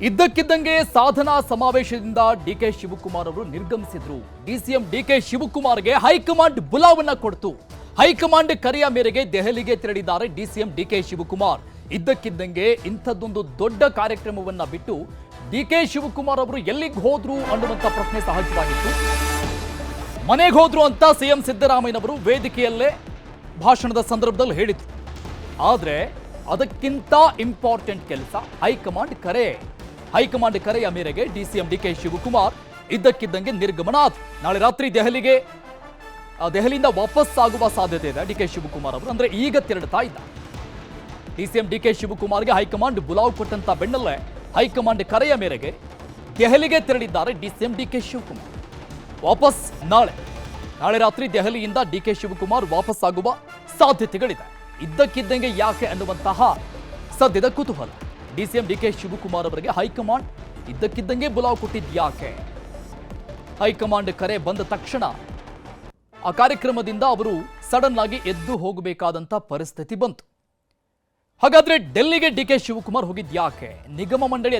ಇದ್ದಕ್ಕಿದ್ದಂಗೆ ಸಾಧನಾ ಸಮಾವೇಶದಿಂದ ಡಿಕೆ ಶಿವಕುಮಾರ್ ಅವರು ನಿರ್ಗಮಿಸಿದ್ರು. ಡಿಸಿಎಂ ಡಿಕೆ ಶಿವಕುಮಾರ್ಗೆ ಹೈಕಮಾಂಡ್ ಬುಲಾವನ್ನ ಕೊಡ್ತು. ಹೈಕಮಾಂಡ್ ಕರೆಯ ಮೇರೆಗೆ ದೆಹಲಿಗೆ ತೆರಳಿದ್ದಾರೆ ಡಿಸಿಎಂ ಡಿಕೆ ಶಿವಕುಮಾರ್. ಇದ್ದಕ್ಕಿದ್ದಂಗೆ ಇಂಥದ್ದೊಂದು ದೊಡ್ಡ ಕಾರ್ಯಕ್ರಮವನ್ನ ಬಿಟ್ಟು ಡಿಕೆ ಶಿವಕುಮಾರ್ ಅವರು ಎಲ್ಲಿಗೆ ಹೋದ್ರು ಅನ್ನುವಂಥ ಪ್ರಶ್ನೆ ಸಹಜವಾಗಿತ್ತು. ಮನೆಗೆ ಹೋದ್ರು ಅಂತ ಸಿಎಂ ಸಿದ್ದರಾಮಯ್ಯನವರು ವೇದಿಕೆಯಲ್ಲೇ ಭಾಷಣದ ಸಂದರ್ಭದಲ್ಲಿ ಹೇಳಿದ್ರು. ಆದರೆ ಅದಕ್ಕಿಂತ ಇಂಪಾರ್ಟೆಂಟ್ ಕೆಲಸ ಹೈಕಮಾಂಡ್ ಕರೆಯ ಮೇರೆಗೆ ಡಿಸಿಎಂ ಡಿಕೆ ಶಿವಕುಮಾರ್ ಇದ್ದಕ್ಕಿದ್ದಂಗೆ ನಿರ್ಗಮನ ಆದ್ರು. ನಾಳೆ ರಾತ್ರಿ ದೆಹಲಿಯಿಂದ ವಾಪಸ್ ಆಗುವ ಸಾಧ್ಯತೆ ಇದೆ ಡಿಕೆ ಶಿವಕುಮಾರ್ ಅವರು. ಅಂದ್ರೆ ಈಗ ತೆರಳುತ್ತಾ ಇದ್ದ ಡಿಸಿಎಂ ಡಿಕೆ ಶಿವಕುಮಾರ್ಗೆ ಹೈಕಮಾಂಡ್ ಬುಲಾವ್ ಕೊಟ್ಟಂತ ಬೆನ್ನಲ್ಲೇ ಹೈಕಮಾಂಡ್ ಕರೆಯ ಮೇರೆಗೆ ದೆಹಲಿಗೆ ತೆರಳಿದ್ದಾರೆ ಡಿಸಿಎಂ ಡಿಕೆ ಶಿವಕುಮಾರ್. ವಾಪಸ್ ನಾಳೆ ರಾತ್ರಿ ದೆಹಲಿಯಿಂದ ಡಿಕೆ ಶಿವಕುಮಾರ್ ವಾಪಸ್ ಆಗುವ ಸಾಧ್ಯತೆಗಳಿದೆ. ಇದ್ದಕ್ಕಿದ್ದಂಗೆ ಯಾಕೆ ಅನ್ನುವಂತಹ ಸದ್ಯದ ಕುತೂಹಲ. ಡಿಸಿಎಂ ಡಿಕೆ ಶಿವಕುಮಾರ್ ಅವರಿಗೆ ಹೈಕಮಾಂಡ್ ಇದ್ದಕ್ಕಿದ್ದಂಗೆ ಬುಲಾವ್ ಕೊಟ್ಟಿದ್ಯಾಕೆ? ಹೈಕಮಾಂಡ್ ಕರೆ ಬಂದ ತಕ್ಷಣ ಆ ಕಾರ್ಯಕ್ರಮದಿಂದ ಅವರು ಸಡನ್ ಆಗಿ ಎದ್ದು ಹೋಗಬೇಕಾದಂತ ಪರಿಸ್ಥಿತಿ ಬಂತು. ಹಾಗಾದ್ರೆ ಡೆಲ್ಲಿಗೆ ಡಿಕೆ ಶಿವಕುಮಾರ್ ಹೋಗಿದ್ಯಾಕೆ? ನಿಗಮ ಮಂಡಳಿ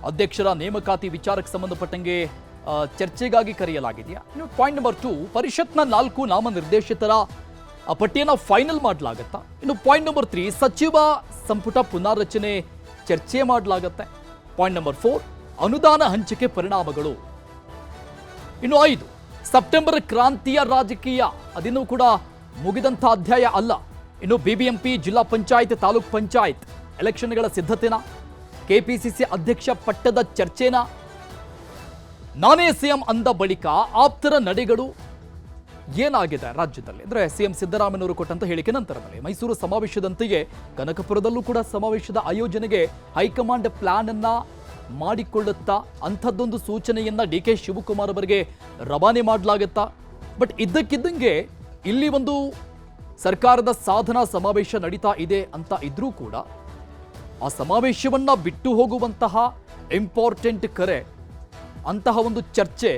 ಅಧ್ಯಕ್ಷರ ನೇಮಕಾತಿ ವಿಚಾರಕ್ಕೆ ಸಂಬಂಧಪಟ್ಟಂಗೆ ಚರ್ಚೆಗಾಗಿ ಕರೆಯಲಾಗಿದೆಯಾ? ಇನ್ನು ಪಾಯಿಂಟ್ ನಂಬರ್ 2, ಪರಿಷತ್ನ 4 ನಾಮನಿರ್ದೇಶಿತರ ಪಟ್ಟಿಯನ್ನು ಫೈನಲ್ ಮಾಡಲಾಗತ್ತಾ? ಇನ್ನು ಪಾಯಿಂಟ್ ನಂಬರ್ 3, ಸಚಿವ ಸಂಪುಟ ಪುನಾರಚನೆ ಚರ್ಚೆ ಮಾಡಲಾಗತ್ತೆ. ಪಾಯಿಂಟ್ ನಂಬರ್ 4, ಅನುದಾನ ಹಂಚಿಕೆ ಪರಿಣಾಮಗಳು. ಇನ್ನು 5, ಸೆಪ್ಟೆಂಬರ್ ಕ್ರಾಂತಿಯ ರಾಜಕೀಯ, ಅದಿನ್ನೂ ಕೂಡ ಮುಗಿದಂಥ ಅಧ್ಯಾಯ ಅಲ್ಲ. ಇನ್ನು ಬಿಬಿಎಂಪಿ, ಜಿಲ್ಲಾ ಪಂಚಾಯತ್, ತಾಲೂಕ್ ಪಂಚಾಯತ್ ಎಲೆಕ್ಷನ್ಗಳ ಸಿದ್ಧತೆನಾ? ಕೆಪಿಸಿಸಿ ಅಧ್ಯಕ್ಷ ಪಟ್ಟದ ಚರ್ಚೆನಾ? ನಾನೇ ಸಿಎಂ ಅಂದ ಬಳಿಕ ಆಪ್ತರ ನಡೆಗಳು ಏನಾಗಿದೆ ರಾಜ್ಯದಲ್ಲಿ? ಅಂದ್ರೆ ಸಿಎಂ ಸಿದ್ದರಾಮಯ್ಯನವರು ಕೊಟ್ಟಂತ ಹೇಳಿಕೆ ನಂತರದಲ್ಲಿ ಮೈಸೂರು ಸಮಾವೇಶದಂತೆಯೇ ಕನಕಪುರದಲ್ಲೂ ಕೂಡ ಸಮಾವೇಶದ ಆಯೋಜನೆಗೆ ಹೈಕಮಾಂಡ್ ಪ್ಲಾನ್ ಅನ್ನ ಮಾಡಿಕೊಳ್ಳುತ್ತಾ ಅಂಥದ್ದೊಂದು ಸೂಚನೆಯನ್ನ ಡಿಕೆ ಶಿವಕುಮಾರ್ ಅವರಿಗೆ ರವಾನೆ ಮಾಡಲಾಗುತ್ತಾ? ಬಟ್ ಇದ್ದಕ್ಕಿದ್ದಂಗೆ ಇಲ್ಲಿ ಒಂದು ಸರ್ಕಾರದ ಸಾಧನಾ ಸಮಾವೇಶ ನಡೀತಾ ಇದೆ ಅಂತ ಇದ್ರೂ ಕೂಡ ಆ ಸಮಾವೇಶವನ್ನ ಬಿಟ್ಟು ಹೋಗುವಂತಹ ಇಂಪಾರ್ಟೆಂಟ್ ಕರೆ, ಅಂತಹ ಒಂದು ಚರ್ಚೆ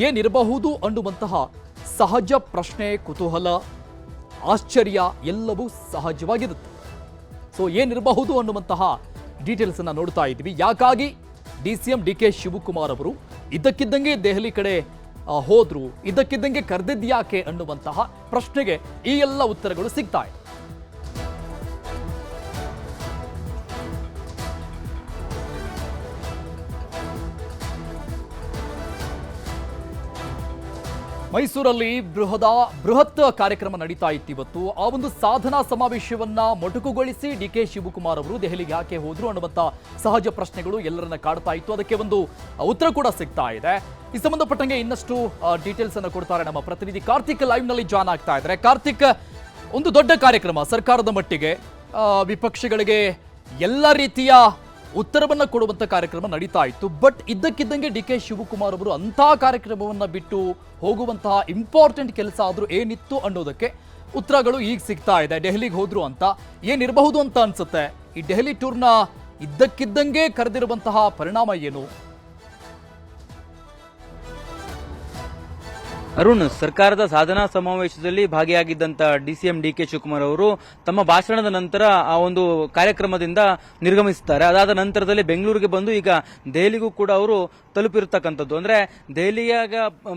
ಏನಿರಬಹುದು ಅನ್ನುವಂತಹ ಸಹಜ ಪ್ರಶ್ನೆ, ಕುತೂಹಲ, ಆಶ್ಚರ್ಯ ಎಲ್ಲವೂ ಸಹಜವಾಗಿರುತ್ತೆ. ಸೊ ಏನಿರಬಹುದು ಅನ್ನುವಂತಹ ಡೀಟೇಲ್ಸ್ ಅನ್ನ ನೋಡ್ತಾ ಇದ್ವಿ. ಯಾಕಾಗಿ ಡಿಸಿಎಂ ಡಿಕೆ ಶಿವಕುಮಾರ್ ಅವರು ಇದ್ದಕ್ಕಿದ್ದಂಗೆ ದೆಹಲಿ ಕಡೆ ಹೋದ್ರು, ಇದ್ದಕ್ಕಿದ್ದಂಗೆ ಕರೆದಿದ್ಯಾಕೆ ಅನ್ನುವಂತಹ ಪ್ರಶ್ನೆಗೆ ಈ ಎಲ್ಲ ಉತ್ತರಗಳು ಸಿಗ್ತಾ ಇದೆ. ಮೈಸೂರಲ್ಲಿ ಬೃಹತ್ ಕಾರ್ಯಕ್ರಮ ನಡೀತಾ ಇತ್ತು ಇವತ್ತು. ಆ ಒಂದು ಸಾಧನಾ ಸಮಾವೇಶವನ್ನ ಮೊಟಕುಗೊಳಿಸಿ ಡಿಕೆ ಶಿವಕುಮಾರ್ ಅವರು ದೆಹಲಿಗೆ ಯಾಕೆ ಹೋದ್ರು ಅನ್ನುವಂಥ ಸಹಜ ಪ್ರಶ್ನೆಗಳು ಎಲ್ಲರನ್ನ ಕಾಡ್ತಾ ಇತ್ತು. ಅದಕ್ಕೆ ಒಂದು ಉತ್ತರ ಕೂಡ ಸಿಗ್ತಾ ಇದೆ. ಈ ಸಂಬಂಧಪಟ್ಟಂಗೆ ಇನ್ನಷ್ಟು ಡೀಟೇಲ್ಸ್ ಅನ್ನು ಕೊಡ್ತಾರೆ ನಮ್ಮ ಪ್ರತಿನಿಧಿ ಕಾರ್ತಿಕ್. ಲೈವ್ ನಲ್ಲಿ ಜಾಯ್ನ್ ಆಗ್ತಾ ಇದ್ದಾರೆ. ಕಾರ್ತಿಕ್, ಒಂದು ದೊಡ್ಡ ಕಾರ್ಯಕ್ರಮ ಸರ್ಕಾರದ ಮಟ್ಟಿಗೆ, ವಿಪಕ್ಷಗಳಿಗೆ ಎಲ್ಲ ರೀತಿಯ ಉತ್ತರವನ್ನ ಕೊಡುವಂತ ಕಾರ್ಯಕ್ರಮ ನಡೀತಾ ಇತ್ತು. ಬಟ್ ಇದ್ದಕ್ಕಿದ್ದಂಗೆ ಡಿಕೆ ಶಿವಕುಮಾರ್ ಅವರು ಅಂತಹ ಕಾರ್ಯಕ್ರಮವನ್ನ ಬಿಟ್ಟು ಹೋಗುವಂತಹ ಇಂಪಾರ್ಟೆಂಟ್ ಕೆಲಸ ಆದ್ರೂ ಏನಿತ್ತು ಅನ್ನೋದಕ್ಕೆ ಉತ್ತರಗಳು ಈಗ ಸಿಗ್ತಾ ಇದೆ. ಡೆಹಲಿಗೆ ಹೋದ್ರು ಅಂತ ಏನಿರಬಹುದು ಅಂತ ಅನ್ಸುತ್ತೆ? ಈ ಡೆಹಲಿ ಟೂರ್ನ ಇದ್ದಕ್ಕಿದ್ದಂಗೆ ಕರೆದಿರುವಂತಹ ಪರಿಣಾಮ ಏನು? ಅರುಣ್, ಸರ್ಕಾರದ ಸಾಧನಾ ಸಮಾವೇಶದಲ್ಲಿ ಭಾಗಿಯಾಗಿದ್ದಂತ ಡಿಸಿಎಂ ಡಿಕೆ ಶಿವಕುಮಾರ್ ಅವರು ತಮ್ಮ ಭಾಷಣದ ನಂತರ ಆ ಒಂದು ಕಾರ್ಯಕ್ರಮದಿಂದ ನಿರ್ಗಮಿಸುತ್ತಾರೆ. ಅದಾದ ನಂತರದಲ್ಲಿ ಬೆಂಗಳೂರಿಗೆ ಬಂದು ಈಗ ದೆಹಲಿಗೂ ಕೂಡ ಅವರು ತಲುಪಿರತಕ್ಕಂಥದ್ದು. ಅಂದ್ರೆ ದೆಹಲಿಯಾಗ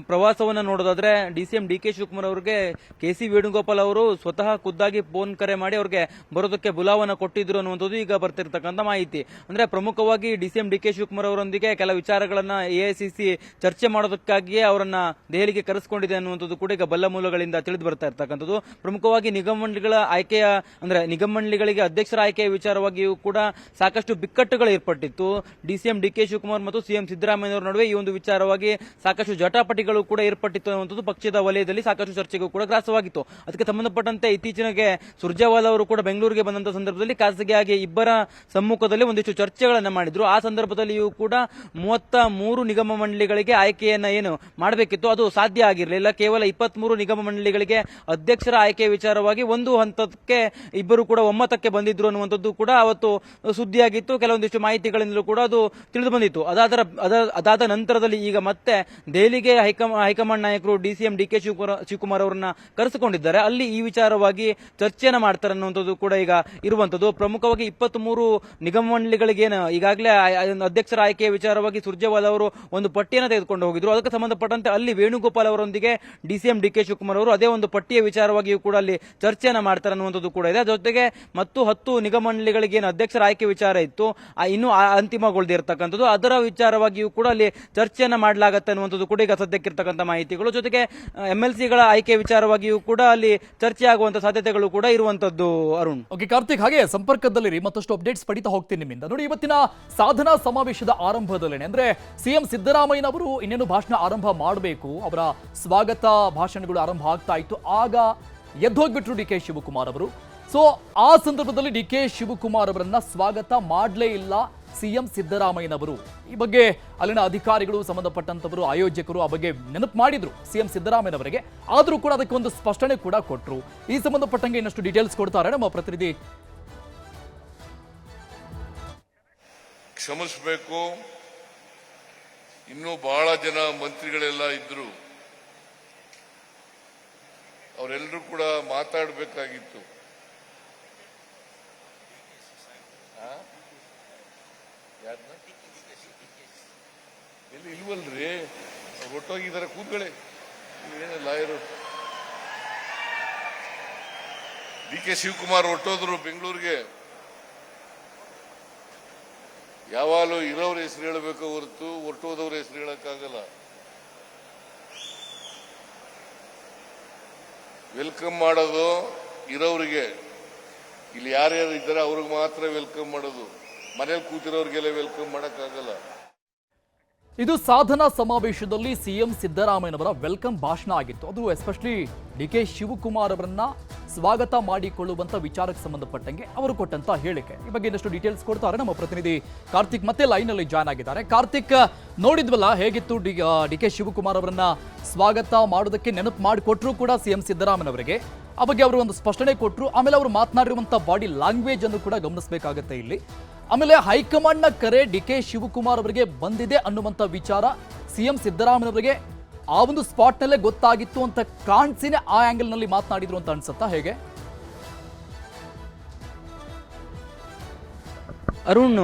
ಪ್ರವಾಸವನ್ನ ನೋಡೋದಾದ್ರೆ ಡಿಸಿಎಂ ಡಿಕೆ ಶಿವಕುಮಾರ್ ಅವರಿಗೆ ಕೆಸಿ ವೇಣುಗೋಪಾಲ್ ಅವರು ಸ್ವತಃ ಖುದ್ದಾಗಿ ಫೋನ್ ಕರೆ ಮಾಡಿ ಅವ್ರಿಗೆ ಬರೋದಕ್ಕೆ ಬುಲಾವನ್ನ ಕೊಟ್ಟಿದ್ರು ಅನ್ನುವಂಥದ್ದು ಈಗ ಬರ್ತಿರ್ತಕ್ಕಂಥ ಮಾಹಿತಿ. ಅಂದ್ರೆ ಪ್ರಮುಖವಾಗಿ ಡಿಸಿಎಂ ಡಿಕೆ ಶಿವಕುಮಾರ್ ಅವರೊಂದಿಗೆ ಕೆಲ ವಿಚಾರಗಳನ್ನ ಎಐಸಿಸಿ ಚರ್ಚೆ ಮಾಡೋದಕ್ಕಾಗಿಯೇ ಅವರನ್ನ ದೆಹಲಿಗೆ ಕರೆಸಿಕೊಂಡಿದೆ ಅನ್ನುವಂಥದ್ದು ಕೂಡ ಈಗ ಬಲ್ಲ ಮೂಲಗಳಿಂದ ತಿಳಿದು ಬರ್ತಾ ಇರ್ತಕ್ಕಂಥದ್ದು. ಪ್ರಮುಖವಾಗಿ ನಿಗಮ ಮಂಡಳಿಗಳಿಗೆ ಅಧ್ಯಕ್ಷರ ಆಯ್ಕೆಯ ವಿಚಾರವಾಗಿಯೂ ಕೂಡ ಸಾಕಷ್ಟು ಬಿಕ್ಕಟ್ಟುಗಳು ಏರ್ಪಟ್ಟಿತ್ತು. ಡಿಸಿಎಂ ಡಿಕೆ ಶಿವಕುಮಾರ್ ಮತ್ತು ಸಿಎಂ ಸಿದ್ದರಾಮಯ್ಯ ನಡುವೆ ಈ ಒಂದು ವಿಚಾರವಾಗಿ ಸಾಕಷ್ಟು ಜಟಾಪಟಿಗಳು ಕೂಡ ಏರ್ಪಟ್ಟಿತ್ತು ಅನ್ನುವಂಥದ್ದು ಪಕ್ಷದ ವಲಯದಲ್ಲಿ ಸಾಕಷ್ಟು ಚರ್ಚೆಗೂ ಕೂಡ ಗ್ರಾಸವಾಗಿತ್ತು. ಅದಕ್ಕೆ ಸಂಬಂಧಪಟ್ಟಂತೆ ಇತ್ತೀಚೆಗೆ ಸುರ್ಜೇವಾಲಾ ಅವರು ಕೂಡ ಬೆಂಗಳೂರಿಗೆ ಬಂದಂತಹ ಸಂದರ್ಭದಲ್ಲಿ ಖಾಸಗಿಯಾಗಿ ಇಬ್ಬರ ಸಮ್ಮುಖದಲ್ಲಿ ಒಂದಿಷ್ಟು ಚರ್ಚೆಗಳನ್ನ ಮಾಡಿದ್ರು. ಆ ಸಂದರ್ಭದಲ್ಲಿಯೂ ಕೂಡ 33 ನಿಗಮ ಮಂಡಳಿಗಳಿಗೆ ಆಯ್ಕೆಯನ್ನ ಏನು ಮಾಡಬೇಕಿತ್ತು ಅದು ಸಾಧ್ಯ ಆಗಿರಲಿಲ್ಲ. ಕೇವಲ 23 ನಿಗಮ ಮಂಡಳಿಗಳಿಗೆ ಅಧ್ಯಕ್ಷರ ಆಯ್ಕೆ ವಿಚಾರವಾಗಿ ಒಂದು ಹಂತಕ್ಕೆ ಇಬ್ಬರು ಕೂಡ ಒಮ್ಮತಕ್ಕೆ ಬಂದಿದ್ರು ಅನ್ನುವಂಥದ್ದು ಕೂಡ ಅವತ್ತು ಸುದ್ದಿಯಾಗಿತ್ತು. ಕೆಲವೊಂದಿಷ್ಟು ಮಾಹಿತಿಗಳಿಂದಲೂ ಕೂಡ ಅದು ತಿಳಿದು ಬಂದಿತ್ತು. ಅದಾದ ನಂತರದಲ್ಲಿ ಈಗ ಮತ್ತೆ ದೆಹಲಿಗೆ ಹೈಕಮಾಂಡ್ ನಾಯಕರು DCM DK ಶಿವಕುಮಾರ್ ಅವರನ್ನ ಕರೆಸಿಕೊಂಡಿದ್ದಾರೆ. ಅಲ್ಲಿ ಈ ವಿಚಾರವಾಗಿ ಚರ್ಚೆಯನ್ನ ಮಾಡ್ತಾರೆ ಅನ್ನುವಂಥದ್ದು ಕೂಡ ಈಗ ಇರುವಂತದ್ದು. ಪ್ರಮುಖವಾಗಿ 23 ನಿಗಮ ಮಂಡಳಿಗಳಿಗೆ ಈಗಾಗಲೇ ಅಧ್ಯಕ್ಷರ ಆಯ್ಕೆಯ ವಿಚಾರವಾಗಿ ಸುರ್ಜೇವಾಲಾ ಅವರು ಒಂದು ಪಟ್ಟಿಯನ್ನು ತೆಗೆದುಕೊಂಡು ಹೋಗಿದ್ರು. ಅದಕ್ಕೆ ಸಂಬಂಧಪಟ್ಟಂತೆ ಅಲ್ಲಿ ವೇಣುಗೋಪಾಲ್ ಅವರೊಂದಿಗೆ DCM DK ಶಿವಕುಮಾರ್ ಅವರು ಅದೇ ಒಂದು ಪಟ್ಟಿಯ ವಿಚಾರವಾಗಿಯೂ ಕೂಡ ಅಲ್ಲಿ ಚರ್ಚೆಯನ್ನ ಮಾಡ್ತಾರೆ ಅನ್ನುವಂಥದ್ದು ಕೂಡ ಇದೆ. ಜೊತೆಗೆ ಮತ್ತು 10 ನಿಗಮ ಮಂಡಳಿಗಳಿಗೆ ಏನು ಅಧ್ಯಕ್ಷರ ಆಯ್ಕೆ ವಿಚಾರ ಇತ್ತು ಇನ್ನೂ ಅಂತಿಮಗೊಳ್ಳದಿರತಕ್ಕಂಥದ್ದು, ಅದರ ವಿಚಾರವಾಗಿಯೂ ಕೂಡ ಅಲ್ಲಿ ಚರ್ಚೆಯನ್ನ ಮಾಡಲಾಗುತ್ತೆ ಅನ್ನುವಂಥದ್ದು ಕೂಡ ಈಗ ಸದ್ಯಕ್ಕಿರ್ತಕ್ಕಂಥ ಮಾಹಿತಿಗಳು. ಜೊತೆಗೆ MLCಗಳ ಆಯ್ಕೆ ವಿಚಾರವಾಗಿಯೂ ಕೂಡ ಅಲ್ಲಿ ಚರ್ಚೆ ಆಗುವಂತ ಸಾಧ್ಯತೆಗಳು ಕೂಡ ಇರುವಂತದ್ದು. ಅರುಣ್, ಓಕೆ ಕಾರ್ತಿಕ್, ಹಾಗೆ ಸಂಪರ್ಕದಲ್ಲಿರಿ, ಮತ್ತಷ್ಟು ಅಪ್ಡೇಟ್ಸ್ ಪಡಿತಾ ಹೋಗ್ತೀನಿ ನಿಮ್ಮಿಂದ. ನೋಡಿ, ಇವತ್ತಿನ ಸಾಧನಾ ಸಮಾವೇಶದ ಆರಂಭದಲ್ಲೇನೆ ಅಂದ್ರೆ CM ಸಿದ್ದರಾಮಯ್ಯನವರು ಇನ್ನೇನು ಭಾಷಣ ಆರಂಭ ಮಾಡಬೇಕು, ಅವರ ಸ್ವಾಗತ ಭಾಷಣಗಳು ಆರಂಭ ಆಗ್ತಾ ಇತ್ತು. ಆಗ ಎದ್ದೋಗ್ಬಿಟ್ರು DK ಶಿವಕುಮಾರ್ ಅವರು. ಸೊ ಆ ಸಂದರ್ಭದಲ್ಲಿ DK ಶಿವಕುಮಾರ್ ಅವರನ್ನ ಸ್ವಾಗತ ಮಾಡಲೇ ಇಲ್ಲ CM ಸಿದ್ದರಾಮಯ್ಯನವರು. ಈ ಬಗ್ಗೆ ಅಲ್ಲಿನ ಅಧಿಕಾರಿಗಳು, ಸಂಬಂಧಪಟ್ಟಂತವರು, ಆಯೋಜಕರು ಆ ಬಗ್ಗೆ ನೆನಪು ಮಾಡಿದ್ರು CM ಸಿದ್ದರಾಮಯ್ಯನವರಿಗೆ. ಆದರೂ ಕೂಡ ಅದಕ್ಕೆ ಒಂದು ಸ್ಪಷ್ಟನೆ ಕೂಡ ಕೊಟ್ಟರು. ಈ ಸಂಬಂಧಪಟ್ಟಂಗೆ ಇನ್ನಷ್ಟು ಡೀಟೇಲ್ಸ್ ಕೊಡ್ತಾರೆ ನಮ್ಮ ಪ್ರತಿನಿಧಿ. ಕ್ಷಮಿಸಬೇಕು, ಇನ್ನೂ ಬಹಳ ಜನ ಮಂತ್ರಿಗಳೆಲ್ಲ ಇದ್ರು, ಅವರೆಲ್ಲರೂ ಕೂಡ ಮಾತಾಡಬೇಕಾಗಿತ್ತು. ಎಲ್ಲಿ ಇಲ್ವಲ್ರಿ, ಒಟ್ಟೋಗಿದ್ದಾರೆ, ಕೂತ್ಕೊಳ್ಳಿ. ಲಾಯರು DK ಶಿವಕುಮಾರ್ ಹೊಟ್ಟೋದ್ರು ಬೆಂಗಳೂರಿಗೆ. ಯಾವಾಗಲೂ ಇರೋರ ಹೆಸರು ಹೇಳಬೇಕು ಹೊರತು ಹೊರಟೋದವ್ರ ಹೆಸರು ಹೇಳಕ್ಕಾಗಲ್ಲ. ವೆಲ್ಕಮ್ ಮಾಡೋದು ಇರೋರಿಗೆ, ಇಲ್ಲಿ ಯಾರ್ಯಾರು ಇದ್ದಾರೆ ಅವ್ರಿಗೆ ಮಾತ್ರ ವೆಲ್ಕಮ್ ಮಾಡೋದು, ಮನೇಲಿ ಕೂತಿರೋರಿಗೆಲ್ಲ ವೆಲ್ಕಮ್ ಮಾಡಕ್ಕಾಗಲ್ಲ. ಇದು ಸಾಧನಾ ಸಮಾವೇಶದಲ್ಲಿ CM ಸಿದ್ದರಾಮಯ್ಯನವರ ವೆಲ್ಕಮ್ ಭಾಷಣ ಆಗಿತ್ತು. ಅದು ಎಸ್ಪೆಷಲಿ DK ಶಿವಕುಮಾರ್ ಅವರನ್ನ ಸ್ವಾಗತ ಮಾಡಿಕೊಳ್ಳುವಂತ ವಿಚಾರಕ್ಕೆ ಸಂಬಂಧಪಟ್ಟಂಗೆ ಅವರು ಕೊಟ್ಟಂತ ಹೇಳಿಕೆ. ಈ ಬಗ್ಗೆ ಇನ್ನಷ್ಟು ಡೀಟೇಲ್ಸ್ ಕೊಡ್ತಾರೆ ನಮ್ಮ ಪ್ರತಿನಿಧಿ ಕಾರ್ತಿಕ್. ಮತ್ತೆ ಲೈನ್ ಅಲ್ಲಿ ಜಾಯ್ನ್ ಆಗಿದ್ದಾರೆ. ಕಾರ್ತಿಕ್, ನೋಡಿದ್ವಲ್ಲ ಹೇಗಿತ್ತು DK ಶಿವಕುಮಾರ್ ಅವರನ್ನ ಸ್ವಾಗತ ಮಾಡೋದಕ್ಕೆ ನೆನಪು ಮಾಡಿಕೊಟ್ರು ಕೂಡ CM ಸಿದ್ದರಾಮಯ್ಯನವರಿಗೆ. ಆ ಬಗ್ಗೆ ಅವರು ಒಂದು ಸ್ಪಷ್ಟನೆ ಕೊಟ್ಟರು. ಆಮೇಲೆ ಅವರು ಮಾತನಾಡಿರುವಂತ ಬಾಡಿ ಲ್ಯಾಂಗ್ವೇಜ್ ಅನ್ನು ಕೂಡ ಗಮನಿಸಬೇಕಾಗತ್ತೆ ಇಲ್ಲಿ. ಆಮೇಲೆ ಹೈಕಮಾಂಡ್ನ ಕರೆ DK ಶಿವಕುಮಾರ್ ಅವರಿಗೆ ಬಂದಿದೆ ಅನ್ನುವಂಥ ವಿಚಾರ CM ಸಿದ್ದರಾಮಯ್ಯನವರಿಗೆ ಆ ಒಂದು ಸ್ಪಾಟ್ನಲ್ಲೇ ಗೊತ್ತಾಗಿತ್ತು ಅಂತ ಕಾಣಿಸಿನೇ ಆ ಆಂಗಲ್ನಲ್ಲಿ ಮಾತನಾಡಿದ್ರು ಅಂತ ಅನ್ಸುತ್ತಾ, ಹೇಗೆ? ಅರುಣ್,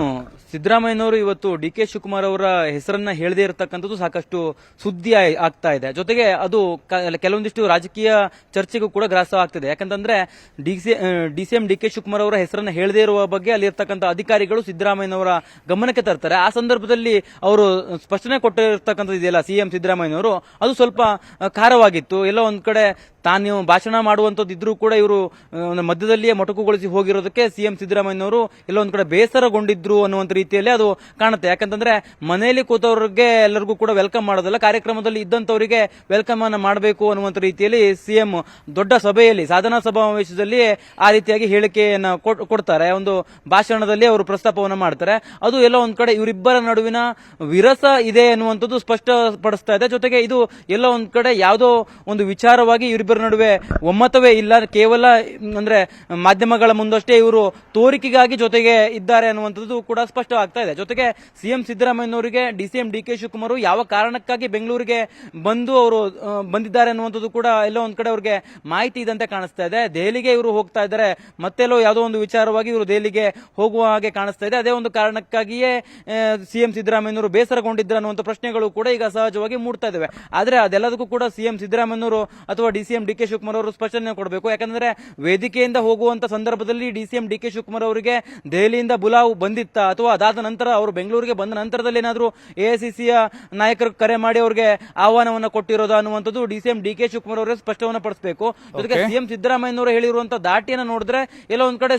ಸಿದ್ದರಾಮಯ್ಯನವರು ಇವತ್ತು DK ಶಿವಕುಮಾರ್ ಅವರ ಹೆಸರನ್ನ ಹೇಳದೇ ಇರತಕ್ಕಂಥದ್ದು ಸಾಕಷ್ಟು ಸುದ್ದಿ ಆಗ್ತಾ ಇದೆ. ಜೊತೆಗೆ ಅದು ಕೆಲವೊಂದಿಷ್ಟು ರಾಜಕೀಯ ಚರ್ಚೆಗೂ ಕೂಡ ಗ್ರಾಸ ಆಗ್ತಿದೆ. ಯಾಕಂತಂದ್ರೆ DCM DK ಶಿವಕುಮಾರ್ ಅವರ ಹೆಸರನ್ನ ಹೇಳದೇ ಇರುವ ಬಗ್ಗೆ ಅಲ್ಲಿರ್ತಕ್ಕಂಥ ಅಧಿಕಾರಿಗಳು ಸಿದ್ದರಾಮಯ್ಯನವರ ಗಮನಕ್ಕೆ ತರ್ತಾರೆ. ಆ ಸಂದರ್ಭದಲ್ಲಿ ಅವರು ಸ್ಪಷ್ಟನೆ ಕೊಟ್ಟಿರ್ತಕ್ಕಂಥದ್ದು ಇದೆಯಲ್ಲ CM ಸಿದ್ದರಾಮಯ್ಯನವರು, ಅದು ಸ್ವಲ್ಪ ಖಾರವಾಗಿತ್ತು. ಎಲ್ಲೋ ಒಂದ್ ಕಡೆ ತಾನು ಭಾಷಣ ಮಾಡುವಂಥದ್ದು ಇದ್ರೂ ಕೂಡ ಇವರು ಮಧ್ಯದಲ್ಲಿಯೇ ಮೊಟಕುಗೊಳಿಸಿ ಹೋಗಿರೋದಕ್ಕೆ CM ಸಿದ್ದರಾಮಯ್ಯನವರು ಎಲ್ಲೋ ಒಂದ್ ಕಡೆ ಬೇಸರಗೊಂಡಿದ್ರು ಅನ್ನುವಂಥ ರೀತಿಯಲ್ಲಿ ಅದು ಕಾಣುತ್ತೆ. ಯಾಕಂತಂದ್ರೆ ಮನೆಯಲ್ಲಿ ಕೂತವ್ರಿಗೆ ಎಲ್ಲರಿಗೂ ಕೂಡ ವೆಲ್ಕಮ್ ಮಾಡೋದಲ್ಲ, ಕಾರ್ಯಕ್ರಮದಲ್ಲಿ ಇದ್ದಂತವರಿಗೆ ವೆಲ್ಕಮ್ ಅನ್ನ ಮಾಡಬೇಕು ಅನ್ನುವಂಥ ರೀತಿಯಲ್ಲಿ CM ದೊಡ್ಡ ಸಭೆಯಲ್ಲಿ, ಸಾಧನಾ ಸಮಾವೇಶದಲ್ಲಿ ಆ ರೀತಿಯಾಗಿ ಹೇಳಿಕೆಯನ್ನ ಕೊಡ್ತಾರೆ. ಒಂದು ಭಾಷಣದಲ್ಲಿ ಅವರು ಪ್ರಸ್ತಾಪವನ್ನ ಮಾಡ್ತಾರೆ. ಅದು ಎಲ್ಲೋ ಒಂದ್ ಕಡೆ ಇವರಿಬ್ಬರ ನಡುವಿನ ವಿರಸ ಇದೆ ಅನ್ನುವಂಥದ್ದು ಸ್ಪಷ್ಟಪಡಿಸ್ತಾ ಇದೆ. ಜೊತೆಗೆ ಇದು ಎಲ್ಲೋ ಒಂದ್ ಕಡೆ ಯಾವುದೋ ಒಂದು ವಿಚಾರವಾಗಿ ಇವರಿಬ್ಬರ ನಡುವೆ ಒಮ್ಮತವೇ ಇಲ್ಲ, ಕೇವಲ ಅಂದ್ರೆ ಮಾಧ್ಯಮಗಳ ಮುಂದಷ್ಟೇ ಇವರು ತೋರಿಕೆಗಾಗಿ ಜೊತೆಗೆ ಇದ್ದಾರೆ ಅನ್ನುವಂಥದ್ದು ಕೂಡ ಸ್ಪಷ್ಟ ಆಗ್ತಾ ಇದೆ. ಜೊತೆಗೆ CM ಸಿದ್ದರಾಮಯ್ಯನವರಿಗೆ DCM DK ಶಿವಕುಮಾರ್ ಯಾವ ಕಾರಣಕ್ಕಾಗಿ ಬೆಂಗಳೂರಿಗೆ ಬಂದಿದ್ದಾರೆ ಅನ್ನುವಂಥದ್ದು ಕೂಡ ಎಲ್ಲೋ ಒಂದ್ ಕಡೆ ಅವ್ರಿಗೆ ಮಾಹಿತಿ ಇದಂತೆ ಕಾಣಿಸ್ತಾ ಇದೆ. ದೆಹಲಿಗೆ ಇವರು ಹೋಗ್ತಾ ಇದ್ದಾರೆ, ಮತ್ತೆಲ್ಲೋ ಯಾವುದೋ ಒಂದು ವಿಚಾರವಾಗಿ ಇವರು ದೆಹಲಿಗೆ ಹೋಗುವ ಹಾಗೆ ಕಾಣಿಸ್ತಾ ಇದೆ. ಅದೇ ಒಂದು ಕಾರಣಕ್ಕಾಗಿಯೇ CM ಸಿದ್ದರಾಮಯ್ಯನವರು ಬೇಸರಗೊಂಡಿದ್ದಾರೆ ಅನ್ನುವಂಥ ಪ್ರಶ್ನೆಗಳು ಕೂಡ ಈಗ ಸಹಜವಾಗಿ ಮೂಡ್ತಾ ಇದಾವೆ. ಆದ್ರೆ ಅದೆಲ್ಲದಕ್ಕೂ ಕೂಡ CM ಸಿದ್ದರಾಮಯ್ಯನವರು ಅಥವಾ DCM DK ಶಿವಕುಮಾರ್ ಅವರು ಸ್ಪಷ್ಟನೆ ಕೊಡಬೇಕು. ಯಾಕಂದ್ರೆ ವೇದಿಕೆಯಿಂದ ಹೋಗುವಂತ ಸಂದರ್ಭದಲ್ಲಿ DCM DK ಶಿವಕುಮಾರ್ ಅವರಿಗೆ ದೆಹಲಿಯಿಂದ ಬುಲಾವ್ ಬಂದಿತ್ತ, ಅಥವಾ ಅದಾದ ನಂತರ ಅವರು ಬೆಂಗಳೂರಿಗೆ ಬಂದ ನಂತರದಲ್ಲಿ ಏನಾದರೂ AICCಯ ನಾಯಕರು ಕರೆ ಮಾಡಿ ಅವರಿಗೆ ಆಹ್ವಾನವನ್ನು ಕೊಟ್ಟಿರೋದು ಅನ್ನುವಂಥದ್ದು DCM DK ಶಿವಕುಮಾರ್ ಅವರೇ ಸ್ಪಷ್ಟವನ್ನು ಪಡಿಸಬೇಕು. ಜೊತೆಗೆ CM ಸಿದ್ದರಾಮಯ್ಯನವರು ಹೇಳಿರುವಂತಹ ದಾಟಿಯನ್ನು ನೋಡಿದ್ರೆ ಎಲ್ಲೋ ಒಂದ್ ಕಡೆ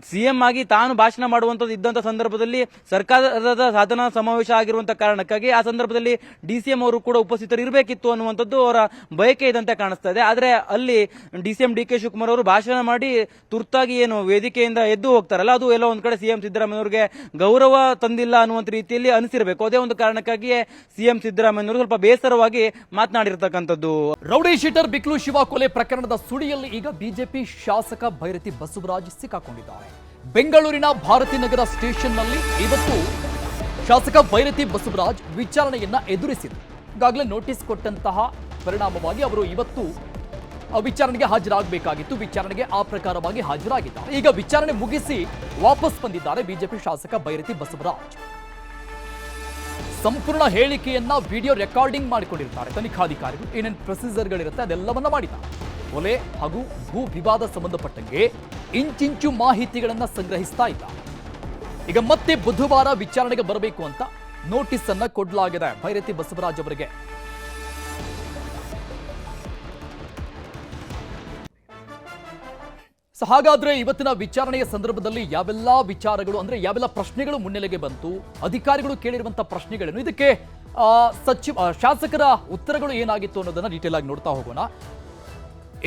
CM ಆಗಿ ತಾನು ಭಾಷಣ ಮಾಡುವಂತದ್ದು ಇದ್ದಂತ ಸಂದರ್ಭದಲ್ಲಿ ಸರ್ಕಾರದ ಸಾಧನಾ ಸಮಾವೇಶ ಆಗಿರುವಂತಹ ಕಾರಣಕ್ಕಾಗಿ ಆ ಸಂದರ್ಭದಲ್ಲಿ DCM ಅವರು ಕೂಡ ಉಪಸ್ಥಿತರು ಇರಬೇಕಿತ್ತು ಅನ್ನುವಂಥದ್ದು ಅವರ ಬಯಕೆ ಇದಂತೆ ಕಾಣಿಸ್ತಾ ಇದೆ. ಆದ್ರೆ ಅಲ್ಲಿ DCM DK ಶಿವಕುಮಾರ್ ಅವರು ಭಾಷಣ ಮಾಡಿ ತುರ್ತಾಗಿ ಏನು ವೇದಿಕೆಯಿಂದ ಎದ್ದು ಹೋಗ್ತಾರಲ್ಲ, ಅದು ಎಲ್ಲ ಒಂದ್ ಕಡೆ CM ಸಿದ್ದರಾಮಯ್ಯ ಅವರಿಗೆ ಗೌರವ ತಂದಿಲ್ಲ ಅನ್ನುವಂತ ರೀತಿಯಲ್ಲಿ ಅನಿಸಿರಬೇಕು. ಅದೇ ಒಂದು ಕಾರಣಕ್ಕಾಗಿಯೇ ಸಿಎಂ ಸಿದ್ದರಾಮಯ್ಯನವರು ಸ್ವಲ್ಪ ಬೇಸರವಾಗಿ ಮಾತನಾಡಿರ್ತಕ್ಕಂಥದ್ದು. ರೌಡಿ ಶೀಟರ್ ಬಿಕ್ಲು ಶಿವ ಕೊಲೆ ಪ್ರಕರಣದ ಸುಳಿಯಲ್ಲಿ ಈಗ ಬಿಜೆಪಿ ಶಾಸಕ ಭೈರತಿ ಬಸವರಾಜ್ ಸಿಕ್ಕಾಕೊಂಡಿದ್ದಾರೆ. ಬೆಂಗಳೂರಿನ ಭಾರತೀನಗರ ಸ್ಟೇಷನ್ನಲ್ಲಿ ಇವತ್ತು ಶಾಸಕ ಭೈರತಿ ಬಸವರಾಜ್ ವಿಚಾರಣೆಯನ್ನ ಎದುರಿಸಿದರು. ಈಗಾಗಲೇ ನೋಟಿಸ್ ಕೊಟ್ಟಂತಹ ಪರಿಣಾಮವಾಗಿ ಅವರು ಇವತ್ತು ವಿಚಾರಣೆಗೆ ಹಾಜರಾಗಬೇಕಾಗಿತ್ತು. ವಿಚಾರಣೆಗೆ ಆ ಪ್ರಕಾರವಾಗಿ ಹಾಜರಾಗಿದ್ದಾರೆ. ಈಗ ವಿಚಾರಣೆ ಮುಗಿಸಿ ವಾಪಸ್ ಬಂದಿದ್ದಾರೆ ಬಿಜೆಪಿ ಶಾಸಕ ಭೈರತಿ ಬಸವರಾಜ್. ಸಂಪೂರ್ಣ ಹೇಳಿಕೆಯನ್ನ ವಿಡಿಯೋ ರೆಕಾರ್ಡಿಂಗ್ ಮಾಡಿಕೊಂಡಿರ್ತಾರೆ ತನಿಖಾಧಿಕಾರಿಗಳು. ಏನೇನು ಪ್ರೊಸೀಜರ್ಗಳಿರುತ್ತೆ ಅದೆಲ್ಲವನ್ನ ಮಾಡಿದ್ದಾರೆ. ಕೊಲೆ ಹಾಗೂ ಭೂ ವಿವಾದ ಸಂಬಂಧಪಟ್ಟಂಗೆ ಇಂಚಿಂಚು ಮಾಹಿತಿಗಳನ್ನ ಸಂಗ್ರಹಿಸ್ತಾ ಇದ್ದಾರೆ. ಈಗ ಮತ್ತೆ ಬುಧವಾರ ವಿಚಾರಣೆಗೆ ಬರಬೇಕು ಅಂತ ನೋಟಿಸ್ ಅನ್ನ ಕೊಡಲಾಗಿದೆ ಭೈರತಿ ಬಸವರಾಜ್ ಅವರಿಗೆ. ಹಾಗಾದ್ರೆ ಇವತ್ತಿನ ವಿಚಾರಣೆಯ ಸಂದರ್ಭದಲ್ಲಿ ಯಾವೆಲ್ಲ ವಿಚಾರಗಳು ಅಂದ್ರೆ ಯಾವೆಲ್ಲ ಪ್ರಶ್ನೆಗಳು ಮುನ್ನೆಲೆಗೆ ಬಂತು, ಅಧಿಕಾರಿಗಳು ಕೇಳಿರುವಂತಹ ಪ್ರಶ್ನೆಗಳೇನು, ಇದಕ್ಕೆ ಶಾಸಕರ ಉತ್ತರಗಳು ಏನಾಗಿತ್ತು ಅನ್ನೋದನ್ನ ಡೀಟೇಲ್ ಆಗಿ ನೋಡ್ತಾ ಹೋಗೋಣ.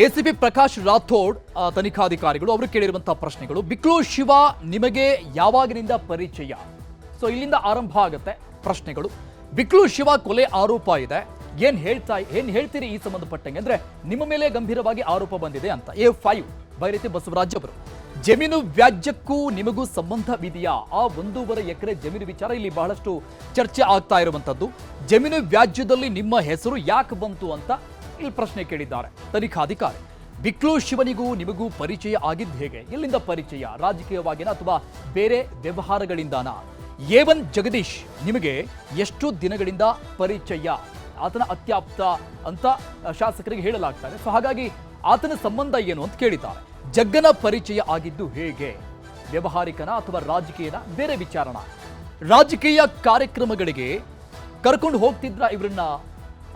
ಎಸಿಪಿ ಪ್ರಕಾಶ್ ರಾಥೋಡ್ ತನಿಖಾಧಿಕಾರಿಗಳು ಅವರು ಕೇಳಿರುವಂತಹ ಪ್ರಶ್ನೆಗಳು. ಬಿಕ್ಲು ಶಿವ ನಿಮಗೆ ಯಾವಾಗಿನಿಂದ ಪರಿಚಯ? ಸೊ ಇಲ್ಲಿಂದ ಆರಂಭ ಆಗುತ್ತೆ ಪ್ರಶ್ನೆಗಳು. ಬಿಕ್ಲು ಶಿವ ಕೊಲೆ ಆರೋಪ ಇದೆ, ಏನ್ ಹೇಳ್ತೀರಿ ಈ ಸಂಬಂಧಪಟ್ಟಂಗೆ? ಅಂದ್ರೆ ನಿಮ್ಮ ಮೇಲೆ ಗಂಭೀರವಾಗಿ ಆರೋಪ ಬಂದಿದೆ ಅಂತ. A5 ಭೈರತಿ ಬಸವರಾಜ್ ಅವರು. ಜಮೀನು ವ್ಯಾಜ್ಯಕ್ಕೂ ನಿಮಗೂ ಸಂಬಂಧವಿದೆಯಾ? ಆ 1.5 ಎಕರೆ ಜಮೀನು ವಿಚಾರ ಇಲ್ಲಿ ಬಹಳಷ್ಟು ಚರ್ಚೆ ಆಗ್ತಾ ಇರುವಂತದ್ದು. ಜಮೀನು ವ್ಯಾಜ್ಯದಲ್ಲಿ ನಿಮ್ಮ ಹೆಸರು ಯಾಕೆ ಬಂತು ಅಂತ ಇಲ್ಲಿ ಪ್ರಶ್ನೆ ಕೇಳಿದ್ದಾರೆ ತನಿಖಾಧಿಕಾರಿ. ಬಿಕ್ಲು ಶಿವನಿಗೂ ನಿಮಗೂ ಪರಿಚಯ ಆಗಿದ್ದು ಹೇಗೆ? ಎಲ್ಲಿಂದ ಪರಿಚಯ? ರಾಜಕೀಯವಾಗಿನ ಅಥವಾ ಬೇರೆ ವ್ಯವಹಾರಗಳಿಂದಾನ? A1 ಜಗದೀಶ್ ನಿಮಗೆ ಎಷ್ಟು ದಿನಗಳಿಂದ ಪರಿಚಯ? ಆತನ ಅತ್ಯಾಪ್ತ ಅಂತ ಶಾಸಕರಿಗೆ ಹೇಳಲಾಗ್ತಾರೆ. ಸೊ ಹಾಗಾಗಿ ಆತನ ಸಂಬಂಧ ಏನು ಅಂತ ಕೇಳಿದ್ದಾರೆ. ಜಗ್ಗನ ಪರಿಚಯ ಆಗಿದ್ದು ಹೇಗೆ? ವ್ಯವಹಾರಿಕನ ಅಥವಾ ರಾಜಕೀಯನ, ಬೇರೆ ವಿಚಾರಣ? ರಾಜಕೀಯ ಕಾರ್ಯಕ್ರಮಗಳಿಗೆ ಕರ್ಕೊಂಡು ಹೋಗ್ತಿದ್ರ ಇವರನ್ನ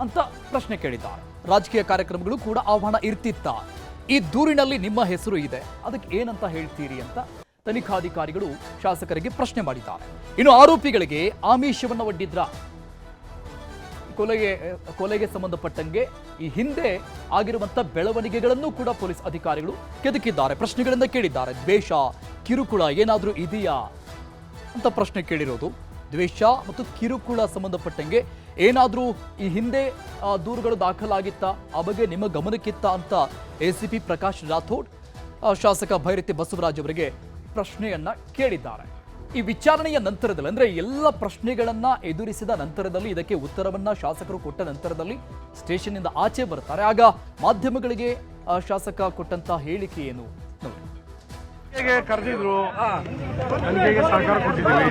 ಅಂತ ಪ್ರಶ್ನೆ ಕೇಳಿದ್ದಾರೆ. ರಾಜಕೀಯ ಕಾರ್ಯಕ್ರಮಗಳು ಕೂಡ ಆಹ್ವಾನ ಇರ್ತಿತ್ತ? ಈ ದೂರಿನಲ್ಲಿ ನಿಮ್ಮ ಹೆಸರು ಇದೆ, ಅದಕ್ಕೆ ಏನಂತ ಹೇಳ್ತೀರಿ ಅಂತ ತನಿಖಾಧಿಕಾರಿಗಳು ಶಾಸಕರಿಗೆ ಪ್ರಶ್ನೆ ಮಾಡಿದ್ದಾರೆ. ಇನ್ನು ಆರೋಪಿಗಳಿಗೆ ಆಮಿಷವನ್ನ ಒಡ್ಡಿದ್ರ? ಕೊಲೆಗೆ ಸಂಬಂಧಪಟ್ಟಂಗೆ ಈ ಹಿಂದೆ ಆಗಿರುವಂತಹ ಬೆಳವಣಿಗೆಗಳನ್ನು ಕೂಡ ಪೊಲೀಸ್ ಅಧಿಕಾರಿಗಳು ಕೆದಕಿದ್ದಾರೆ, ಪ್ರಶ್ನೆಗಳಿಂದ ಕೇಳಿದ್ದಾರೆ. ದ್ವೇಷ, ಕಿರುಕುಳ ಏನಾದರೂ ಇದೆಯಾ ಅಂತ ಪ್ರಶ್ನೆ ಕೇಳಿರೋದು. ದ್ವೇಷ ಮತ್ತು ಕಿರುಕುಳ ಸಂಬಂಧಪಟ್ಟಂಗೆ ಏನಾದರೂ ಈ ಹಿಂದೆ ದೂರುಗಳು ದಾಖಲಾಗಿತ್ತ, ಆ ಬಗ್ಗೆ ನಿಮ್ಮ ಗಮನಕ್ಕಿತ್ತ ಅಂತ ಎಸಿಪಿ ಪ್ರಕಾಶ್ ರಾಥೋಡ್ ಶಾಸಕ ಭೈರತಿ ಬಸವರಾಜ್ ಅವರಿಗೆ ಪ್ರಶ್ನೆಯನ್ನ ಕೇಳಿದ್ದಾರೆ. ಈ ವಿಚಾರಣೆಯ ನಂತರದಲ್ಲಿ ಅಂದ್ರೆ ಎಲ್ಲ ಪ್ರಶ್ನೆಗಳನ್ನ ಎದುರಿಸಿದ ನಂತರದಲ್ಲಿ, ಇದಕ್ಕೆ ಉತ್ತರವನ್ನ ಶಾಸಕರು ಕೊಟ್ಟ ನಂತರದಲ್ಲಿ ಸ್ಟೇಷನ್ ಇಂದ ಆಚೆ ಬರ್ತಾರೆ. ಆಗ ಮಾಧ್ಯಮಗಳಿಗೆ ಶಾಸಕ ಕೊಟ್ಟಂತ ಹೇಳಿಕೆ ಏನು ನೋಡಿ. ಕರೆದಿದ್ರು, ನನಗೆ ಸಹಕಾರ ಕೊಟ್ಟಿದ್ದೀವಿ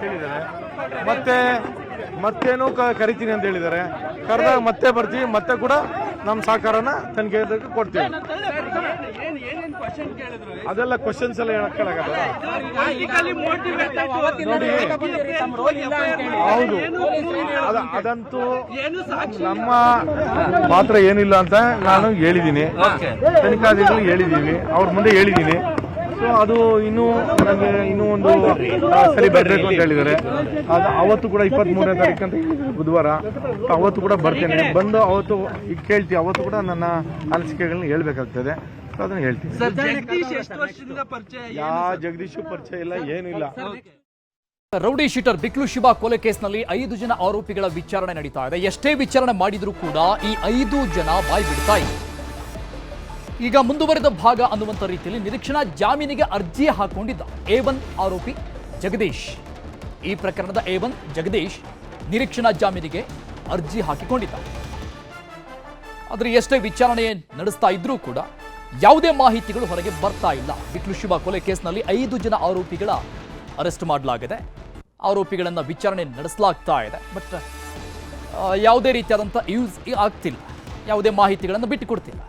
ಹೇಳಿದ್ದಾರೆ. ಮತ್ತೇನು ಕರಿತೀನಿ ಅಂತ ಹೇಳಿದ್ದಾರೆ. ಕರೆದಾಗ ಮತ್ತೆ ಬರ್ತೀವಿ, ಮತ್ತೆ ಕೂಡ ನಮ್ಮ ಸಹಕಾರನ ತನಿಖೆ ಕೊಡ್ತೀವಿ. ಅದೆಲ್ಲ ಕ್ವಶನ್ಸ್ ಎಲ್ಲ ಹೇಳಕ್ಕಾಗಲ್ಲ. ನೋಡಿ, ಹೌದು, ಅದಂತೂ ನಮ್ಮ ಪಾತ್ರ ಏನಿಲ್ಲ ಅಂತ ನಾನು ಹೇಳಿದ್ದೀನಿ, ತನಿಖಾಧಿಕಾರಿಗಳು ಹೇಳಿದ್ದೀನಿ, ಅವ್ರ ಮುಂದೆ ಹೇಳಿದ್ದೀನಿ. ಸೊ ಅದು ನನಗೆ ಇನ್ನೂ ಒಂದು ಸರಿ ಬರಬೇಕು ಅಂತ ಹೇಳಿದ್ದಾರೆ. ಅದು ಅವತ್ತು ಕೂಡ 23ನೇ ತಾರೀಕು ಅಂತ ಬುಧವಾರ, ಅವತ್ತು ಕೂಡ ಬರ್ತೇನೆ. ಬಂದು ಅವತ್ತು ಈಗ ಕೇಳ್ತೀವಿ, ಅವತ್ತು ಕೂಡ ನನ್ನ ಅನಿಸಿಕೆಗಳನ್ನ ಹೇಳ್ಬೇಕಾಗ್ತದೆ. ಸೊ ಅದನ್ನ ಹೇಳ್ತೀನಿ. ಜಗದೀಶ್ ಪರಿಚಯ ಇಲ್ಲ, ಏನೂ ಇಲ್ಲ. ರೌಡಿ ಶೀಟರ್ ಬಿಕ್ಲು ಶಿವ ಕೊಲೆ ಕೇಸ್ನಲ್ಲಿ 5 ಜನ ಆರೋಪಿಗಳ ವಿಚಾರಣೆ ನಡೀತಾ ಇದೆ. ಎಷ್ಟೇ ವಿಚಾರಣೆ ಮಾಡಿದ್ರೂ ಕೂಡ ಈ 5 ಜನ ಬಾಯಿ ಬಿಡ್ತಾ ಇದೆ. ಈಗ ಮುಂದುವರೆದ ಭಾಗ ಅನ್ನುವಂಥ ರೀತಿಯಲ್ಲಿ ನಿರೀಕ್ಷಣಾ ಜಾಮೀನಿಗೆ ಅರ್ಜಿ ಹಾಕೊಂಡಿದ್ದ A1 ಆರೋಪಿ ಜಗದೀಶ್. ಈ ಪ್ರಕರಣದ A1 ಜಗದೀಶ್ ನಿರೀಕ್ಷಣಾ ಜಾಮೀನಿಗೆ ಅರ್ಜಿ ಹಾಕಿಕೊಂಡಿದ್ದ. ಆದರೆ ಎಷ್ಟೇ ವಿಚಾರಣೆ ನಡೆಸ್ತಾ ಇದ್ರೂ ಕೂಡ ಯಾವುದೇ ಮಾಹಿತಿಗಳು ಹೊರಗೆ ಬರ್ತಾ ಇಲ್ಲ. ಬಿಕ್ಲು ಶಿವ ಕೊಲೆ ಕೇಸ್ನಲ್ಲಿ 5 ಜನ ಆರೋಪಿಗಳ ಅರೆಸ್ಟ್ ಮಾಡಲಾಗಿದೆ. ಆರೋಪಿಗಳನ್ನ ವಿಚಾರಣೆ ನಡೆಸಲಾಗ್ತಾ ಇದೆ. ಬಟ್ ಯಾವುದೇ ರೀತಿಯಾದಂಥ ಯೂಸ್ ಆಗ್ತಿಲ್ಲ, ಯಾವುದೇ ಮಾಹಿತಿಗಳನ್ನು ಬಿಟ್ಟುಕೊಡ್ತಿಲ್ಲ.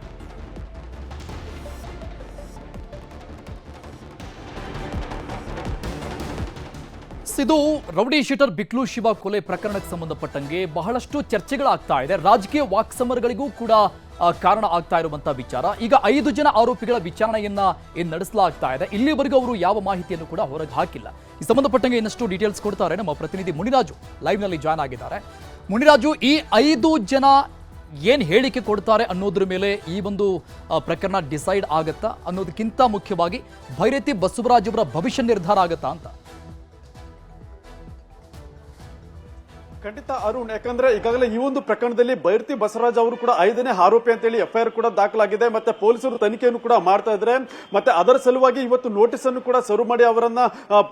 ಇದು ರೌಡಿ ಶೀಟರ್ ಬಿಕ್ಲು ಶಿವ ಕೊಲೆ ಪ್ರಕರಣಕ್ಕೆ ಸಂಬಂಧಪಟ್ಟಂಗೆ ಬಹಳಷ್ಟು ಚರ್ಚೆಗಳಾಗ್ತಾ ಇದೆ. ರಾಜಕೀಯ ವಾಕ್ಸಮರಗಳಿಗೂ ಕೂಡ ಕಾರಣ ಆಗ್ತಾ ಇರುವಂತಹ ವಿಚಾರ. ಈಗ 5 ಜನ ಆರೋಪಿಗಳ ವಿಚಾರಣೆಯನ್ನ ನಡೆಸಲಾಗ್ತಾ ಇದೆ. ಇಲ್ಲಿವರೆಗೂ ಅವರು ಯಾವ ಮಾಹಿತಿಯನ್ನು ಕೂಡ ಹೊರಗೆ ಹಾಕಿಲ್ಲ. ಈ ಸಂಬಂಧಪಟ್ಟಂಗೆ ಇನ್ನಷ್ಟು ಡೀಟೇಲ್ಸ್ ಕೊಡ್ತಾರೆ ನಮ್ಮ ಪ್ರತಿನಿಧಿ ಮುನಿರಾಜು, ಲೈವ್ ನಲ್ಲಿ ಜಾಯ್ನ್ ಆಗಿದ್ದಾರೆ. ಮುನಿರಾಜು, ಈ 5 ಜನ ಏನು ಹೇಳಿಕೆ ಕೊಡ್ತಾರೆ ಅನ್ನೋದ್ರ ಮೇಲೆ ಈ ಒಂದು ಪ್ರಕರಣ ಡಿಸೈಡ್ ಆಗತ್ತಾ ಅನ್ನೋದಕ್ಕಿಂತ ಮುಖ್ಯವಾಗಿ ಭೈರತಿ ಬಸವರಾಜ್ ಅವರ ಭವಿಷ್ಯ ನಿರ್ಧಾರ ಆಗತ್ತಾ ಅಂತ. ಖಂಡಿತ ಅರುಣ್, ಯಾಕಂದ್ರೆ ಈಗಾಗಲೇ ಈ ಒಂದು ಪ್ರಕರಣದಲ್ಲಿ ಭೈರತಿ ಬಸವರಾಜ್ ಅವರು ಕೂಡ 5ನೇ ಆರೋಪಿ ಅಂತೇಳಿ ಎಫ್ಐಆರ್ ಕೂಡ ದಾಖಲಾಗಿದೆ. ಮತ್ತೆ ಪೊಲೀಸರು ತನಿಖೆಯನ್ನು ಕೂಡ ಮಾಡ್ತಾ ಇದ್ದಾರೆ. ಮತ್ತೆ ಅದರ ಸಲುವಾಗಿ ಇವತ್ತು ನೋಟಿಸ್ ಅನ್ನು ಕೂಡ ಸರ್ವ್ ಮಾಡಿ ಅವರನ್ನ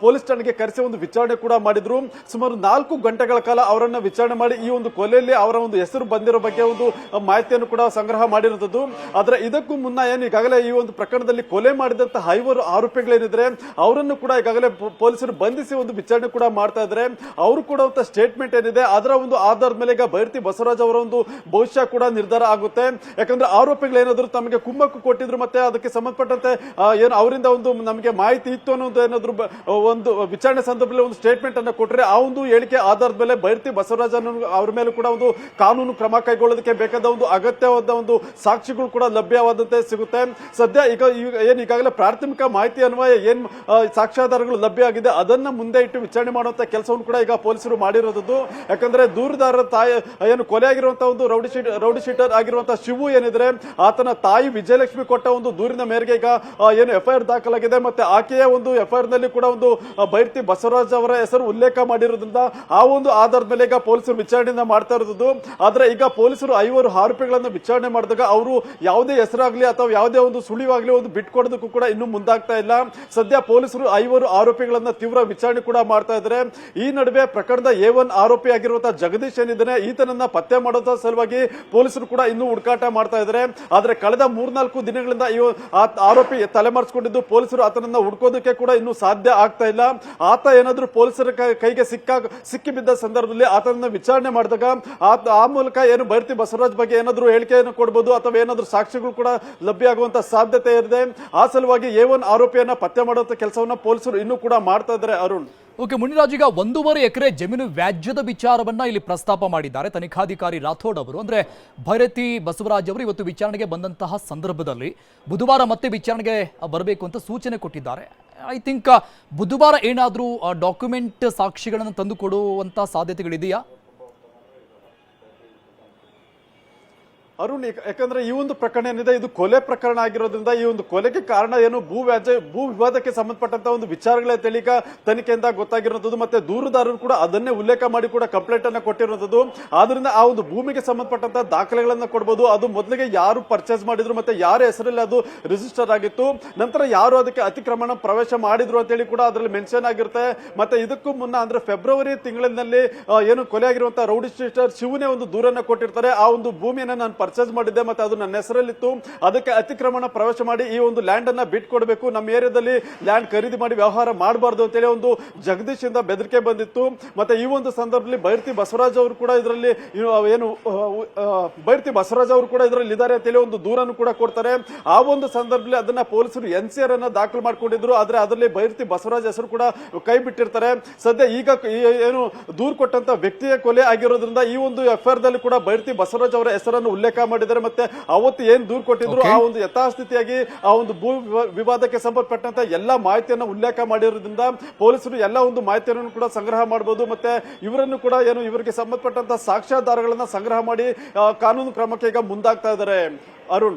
ಪೊಲೀಸ್ ಠಾಣೆಗೆ ಕರೆಸಿ ಒಂದು ವಿಚಾರಣೆ ಕೂಡ ಮಾಡಿದ್ರು. ಸುಮಾರು 4 ಗಂಟೆಗಳ ಕಾಲ ಅವರನ್ನ ವಿಚಾರಣೆ ಮಾಡಿ ಈ ಒಂದು ಕೊಲೆಯಲ್ಲಿ ಅವರ ಒಂದು ಹೆಸರು ಬಂದಿರೋ ಬಗ್ಗೆ ಒಂದು ಮಾಹಿತಿಯನ್ನು ಕೂಡ ಸಂಗ್ರಹ ಮಾಡಿರುವಂತದ್ದು. ಆದ್ರೆ ಇದಕ್ಕೂ ಮುನ್ನ ಏನು ಈಗಾಗಲೇ ಈ ಒಂದು ಪ್ರಕರಣದಲ್ಲಿ ಕೊಲೆ ಮಾಡಿದಂತಹ 5 ಆರೋಪಿಗಳೇನಿದ್ರೆ ಅವರನ್ನು ಕೂಡ ಈಗಾಗಲೇ ಪೊಲೀಸರು ಬಂಧಿಸಿ ಒಂದು ವಿಚಾರಣೆ ಕೂಡ ಮಾಡ್ತಾ ಇದ್ದಾರೆ. ಅವರು ಕೂಡ ಸ್ಟೇಟ್ಮೆಂಟ್ ಏನಿದೆ ಅದರ ಒಂದು ಆಧಾರದ ಮೇಲೆ ಈಗ ಭೈರತಿ ಬಸವರಾಜ್ ಅವರ ಒಂದು ಭವಿಷ್ಯ ಕೂಡ ನಿರ್ಧಾರ ಆಗುತ್ತೆ. ಯಾಕಂದ್ರೆ ಆರೋಪಿಗಳು ಏನಾದ್ರು ತಮಗೆ ಕುಮ್ಮಕ್ಕು ಕೊಟ್ಟಿದ್ರು ಮತ್ತೆ ಅದಕ್ಕೆ ಸಂಬಂಧಪಟ್ಟಂತೆ ಏನು ಅವರಿಂದ ಒಂದು ನಮಗೆ ಮಾಹಿತಿ ಇತ್ತು ಅನ್ನೋದು ಏನಾದ್ರು ಒಂದು ವಿಚಾರಣೆ ಸಂದರ್ಭದಲ್ಲಿ ಒಂದು ಸ್ಟೇಟ್ಮೆಂಟ್ ಅನ್ನು ಕೊಟ್ಟರೆ ಆ ಒಂದು ಹೇಳಿಕೆ ಆಧಾರದ ಮೇಲೆ ಭೈರತಿ ಬಸವರಾಜ್ ಅವ್ರ ಮೇಲೆ ಕೂಡ ಒಂದು ಕಾನೂನು ಕ್ರಮ ಕೈಗೊಳ್ಳೋದಕ್ಕೆ ಬೇಕಾದ ಒಂದು ಅಗತ್ಯವಾದ ಒಂದು ಸಾಕ್ಷಿಗಳು ಕೂಡ ಲಭ್ಯವಾದಂತೆ ಸಿಗುತ್ತೆ. ಸದ್ಯ ಏನು ಈಗಾಗಲೇ ಪ್ರಾಥಮಿಕ ಮಾಹಿತಿ ಅನ್ವಯ ಏನ್ ಸಾಕ್ಷ್ಯಾಧಾರಗಳು ಲಭ್ಯ ಆಗಿದೆ ಅದನ್ನ ಮುಂದೆ ಇಟ್ಟು ವಿಚಾರಣೆ ಮಾಡುವಂತ ಕೆಲಸವನ್ನು ಕೂಡ ಈಗ ಪೊಲೀಸರು ಮಾಡಿರೋದು. ಯಾಕಂದ್ರೆ ದೂರುದಾರರ ತಾಯಿ ಏನು ಕೊಲೆ ಆಗಿರುವಂತಹ ಒಂದು ರೌಡಿ ಶೀಟರ್ ಆಗಿರುವಂತಹ ಶಿವು ಏನಿದ್ರೆ ಆತನ ತಾಯಿ ವಿಜಯಲಕ್ಷ್ಮಿ ಕೊಟ್ಟ ಒಂದು ದೂರಿನ ಮೇರೆಗೆ ಈಗ ಏನು ಎಫ್ಐಆರ್ ದಾಖಲಾಗಿದೆ. ಮತ್ತೆ ಆಕೆಯ ಒಂದು ಎಫ್ಐಆರ್ ನಲ್ಲಿ ಕೂಡ ಒಂದು ಭೈರತಿ ಬಸವರಾಜ್ ಅವರ ಹೆಸರು ಉಲ್ಲೇಖ ಮಾಡಿರೋದ್ರಿಂದ ಆ ಒಂದು ಆಧಾರದ ಮೇಲೆ ಈಗ ಪೊಲೀಸರು ವಿಚಾರಣೆಯನ್ನ ಮಾಡ್ತಾ ಇರೋದು. ಆದ್ರೆ ಈಗ ಪೊಲೀಸರು 5 ಆರೋಪಿಗಳನ್ನು ವಿಚಾರಣೆ ಮಾಡಿದಾಗ ಅವರು ಯಾವುದೇ ಹೆಸರಾಗ್ಲಿ ಅಥವಾ ಯಾವುದೇ ಒಂದು ಸುಳಿವಾಗ್ಲಿ ಒಂದು ಬಿಟ್ಕೊಡೋದಕ್ಕೂ ಕೂಡ ಇನ್ನೂ ಮುಂದಾಗ್ತಾ ಇಲ್ಲ. ಸದ್ಯ ಪೊಲೀಸರು 5 ಆರೋಪಿಗಳನ್ನ ತೀವ್ರ ವಿಚಾರಣೆ ಕೂಡ ಮಾಡ್ತಾ ಇದ್ದಾರೆ. ಈ ನಡುವೆ ಪ್ರಕರಣದ A1 ಆರೋಪಿ ಆಗಿರುವಂತಹ ಜಗದೀಶ್ ಏನಿದ್ದಾನೆ ಈತನನ್ನ ಪತ್ತೆ ಮಾಡೋದ್ರ ಸಲುವಾಗಿ ಪೊಲೀಸರು ಕೂಡ ಇನ್ನೂ ಹುಡುಕಾಟ ಮಾಡ್ತಾ ಇದ್ದಾರೆ. ಆದ್ರೆ ಕಳೆದ 3-4 ದಿನಗಳಿಂದ ಆರೋಪಿ ತಲೆಮರೆಸಿಕೊಂಡಿದ್ದು ಪೊಲೀಸರು ಆತನನ್ನ ಹುಡುಕೋದಕ್ಕೆ ಕೂಡ ಇನ್ನೂ ಸಾಧ್ಯ ಆಗ್ತಾ ಇಲ್ಲ. ಆತ ಏನಾದ್ರೂ ಪೊಲೀಸರ ಕೈಗೆ ಸಿಕ್ಕಿ ಬಿದ್ದ ಸಂದರ್ಭದಲ್ಲಿ ಆತನನ್ನ ವಿಚಾರಣೆ ಮಾಡಿದಾಗ ಆ ಮೂಲಕ ಏನು ಭೈರತಿ ಬಸವರಾಜ್ ಬಗ್ಗೆ ಏನಾದ್ರೂ ಹೇಳಿಕೆಯನ್ನು ಕೊಡಬಹುದು ಅಥವಾ ಏನಾದ್ರೂ ಸಾಕ್ಷಿಗಳು ಕೂಡ ಲಭ್ಯ ಆಗುವಂತ ಸಾಧ್ಯತೆ ಇದೆ. ಆ ಸಲುವಾಗಿ A1 ಆರೋಪಿಯನ್ನ ಪತ್ತೆ ಮಾಡುವಂತ ಕೆಲಸವನ್ನ ಪೊಲೀಸರು ಇನ್ನೂ ಕೂಡ ಮಾಡ್ತಾ ಇದ್ದಾರೆ. ಅರುಣ್, ಓಕೆ, ಮುನಿರಾಜ್, ಈಗ 1.5 ಎಕರೆ ಜಮೀನು ವ್ಯಾಜ್ಯದ ವಿಚಾರವನ್ನ ಇಲ್ಲಿ ಪ್ರಸ್ತಾಪ ಮಾಡಿದ್ದಾರೆ ತನಿಖಾಧಿಕಾರಿ ರಾಥೋಡ್ ಅವರು. ಅಂದ್ರೆ ಭೈರತಿ ಬಸವರಾಜ್ ಅವರು ಇವತ್ತು ವಿಚಾರಣೆಗೆ ಬಂದಂತಹ ಸಂದರ್ಭದಲ್ಲಿ ಬುಧವಾರ ಮತ್ತೆ ವಿಚಾರಣೆಗೆ ಬರಬೇಕು ಅಂತ ಸೂಚನೆ ಕೊಟ್ಟಿದ್ದಾರೆ. ಐ ಥಿಂಕ್ ಬುಧವಾರ ಏನಾದರೂ ಡಾಕ್ಯುಮೆಂಟ್ ಸಾಕ್ಷಿಗಳನ್ನು ತಂದು ಕೊಡುವಂತ ಸಾಧ್ಯತೆಗಳಿದೆಯಾ? ಅರುಣ್, ಯಾಕಂದ್ರೆ ಈ ಒಂದು ಪ್ರಕರಣ ಏನಿದೆ ಇದು ಕೊಲೆ ಪ್ರಕರಣ ಆಗಿರೋದ್ರಿಂದ ಈ ಒಂದು ಕೊಲೆಗೆ ಕಾರಣ ಏನು ಭೂ ವಿವಾದಕ್ಕೆ ಸಂಬಂಧಪಟ್ಟಂತ ಒಂದು ವಿಚಾರಗಳೇ ತಿಳಿಗ ತನಿಖೆಯಿಂದ ಗೊತ್ತಾಗಿರುವಂತದ್ದು. ಮತ್ತೆ ದೂರುದಾರರು ಕೂಡ ಅದನ್ನೇ ಉಲ್ಲೇಖ ಮಾಡಿ ಕೂಡ ಕಂಪ್ಲೇಂಟ್ ಅನ್ನ ಕೊಟ್ಟಿರುವಂತದ್ದು. ಆದ್ರಿಂದ ಆ ಒಂದು ಭೂಮಿಗೆ ಸಂಬಂಧಪಟ್ಟಂತ ದಾಖಲೆಗಳನ್ನ ಕೊಡಬಹುದು. ಅದು ಮೊದಲಿಗೆ ಯಾರು ಪರ್ಚೇಸ್ ಮಾಡಿದ್ರು ಮತ್ತೆ ಯಾರ ಹೆಸರಲ್ಲಿ ಅದು ರಿಜಿಸ್ಟರ್ ಆಗಿತ್ತು, ನಂತರ ಯಾರು ಅದಕ್ಕೆ ಅತಿಕ್ರಮಣ ಪ್ರವೇಶ ಮಾಡಿದ್ರು ಅಂತ ಹೇಳಿ ಕೂಡ ಅದರಲ್ಲಿ ಮೆನ್ಷನ್ ಆಗಿರುತ್ತೆ. ಮತ್ತೆ ಇದಕ್ಕೂ ಮುನ್ನ ಅಂದ್ರೆ ಫೆಬ್ರವರಿ ತಿಂಗಳಿನಲ್ಲಿ ಏನು ಕೊಲೆ ಆಗಿರುವಂತಹ ರೌಡಿ ಶೀಟರ್ ಶಿವನೇ ಒಂದು ದೂರನ್ನ ಕೊಟ್ಟಿರ್ತಾರೆ. ಆ ಒಂದು ಭೂಮಿಯನ್ನ ನಾನು ಪರ್ಚೇಸ್ ಮಾಡಿದ್ದೆ ಮತ್ತೆ ಅದು ನನ್ನ ಹೆಸರಲ್ಲಿತ್ತು, ಅದಕ್ಕೆ ಅತಿಕ್ರಮಣ ಪ್ರವೇಶ ಮಾಡಿ ಈ ಒಂದು ಲ್ಯಾಂಡ್ ಅನ್ನ ಬಿಟ್ಕೊಡ್ಬೇಕು, ನಮ್ಮ ಏರಿಯಾದಲ್ಲಿ ಲ್ಯಾಂಡ್ ಖರೀದಿ ಮಾಡಿ ವ್ಯವಹಾರ ಮಾಡಬಾರ್ದು ಅಂತೇಳಿ ಒಂದು ಜಗದೀಶ್ ಇಂದ ಬೆದರಿಕೆ ಬಂದಿತ್ತು. ಮತ್ತೆ ಈ ಒಂದು ಸಂದರ್ಭದಲ್ಲಿ ಭೈರತಿ ಬಸವರಾಜ್ ಅವರು ಕೂಡ ಇದರಲ್ಲಿ ಇದ್ದಾರೆ ಅಂತೇಳಿ ಒಂದು ದೂರನ್ನು ಕೂಡ ಕೊಡ್ತಾರೆ. ಆ ಒಂದು ಸಂದರ್ಭದಲ್ಲಿ ಅದನ್ನ ಪೊಲೀಸರು NCR ಅನ್ನ ದಾಖಲು ಮಾಡಿಕೊಂಡಿದ್ರು. ಆದ್ರೆ ಅದರಲ್ಲಿ ಭೈರತಿ ಬಸವರಾಜ್ ಹೆಸರು ಕೂಡ ಕೈ ಬಿಟ್ಟಿರ್ತಾರೆ. ಸದ್ಯ ಈಗ ಏನು ದೂರು ಕೊಟ್ಟಂತ ವ್ಯಕ್ತಿಯ ಕೊಲೆ ಆಗಿರೋದ್ರಿಂದ ಈ ಒಂದು ಎಫ್ಐಆರ್ ದಲ್ಲಿ ಕೂಡ ಭೈರತಿ ಬಸವರಾಜ್ ಅವರ ಹೆಸರನ್ನು ಉಲ್ಲೇಖ ಮಾಡಿದ್ದಾರೆ. ಮತ್ತೆ ಅವತ್ತು ಏನ್ ದೂರು ಕೊಟ್ಟಿದ್ರು ಆ ಒಂದು ಯಥಾಸ್ಥಿತಿಯಾಗಿ ಆ ಒಂದು ಭೂ ವಿವಾದಕ್ಕೆ ಸಂಬಂಧಪಟ್ಟಂತ ಎಲ್ಲಾ ಮಾಹಿತಿಯನ್ನು ಉಲ್ಲೇಖ ಮಾಡಿರೋದ್ರಿಂದ ಪೊಲೀಸರು ಎಲ್ಲ ಒಂದು ಮಾಹಿತಿಯನ್ನು ಕೂಡ ಸಂಗ್ರಹ ಮಾಡಬಹುದು. ಮತ್ತೆ ಇವರನ್ನು ಕೂಡ ಏನು ಇವರಿಗೆ ಸಂಬಂಧಪಟ್ಟಂತ ಸಾಕ್ಷ್ಯಾಧಾರಗಳನ್ನ ಸಂಗ್ರಹ ಮಾಡಿ ಕಾನೂನು ಕ್ರಮಕ್ಕೆ ಈಗ ಮುಂದಾಗ್ತಾ ಇದ್ದಾರೆ. ಅರುಣ್.